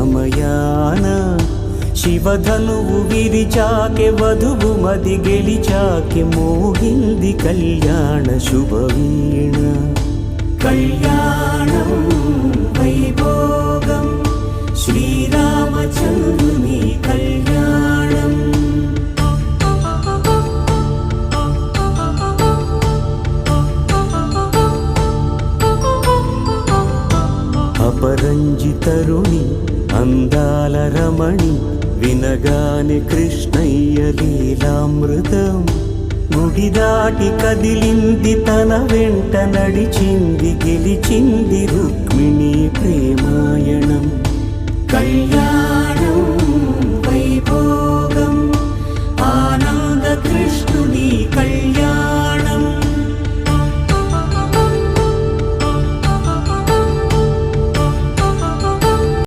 సమయాన శివధనువు విరిచాకె వధువు మది గెలిచాకె మోగింది కళ్యాణ శుభవీణ. కళ్యాణం వైభోగం శ్రీరామచంద్రుని కళ్యాణం. అపరంజి తరుణి అందాల రమణి వినగానే కృష్ణయ్య లీలామృతం. గుడి దాటి కదిలింది తన వెంట నడిచింది గెలిచింది రుక్మిణి ప్రేమాయణం.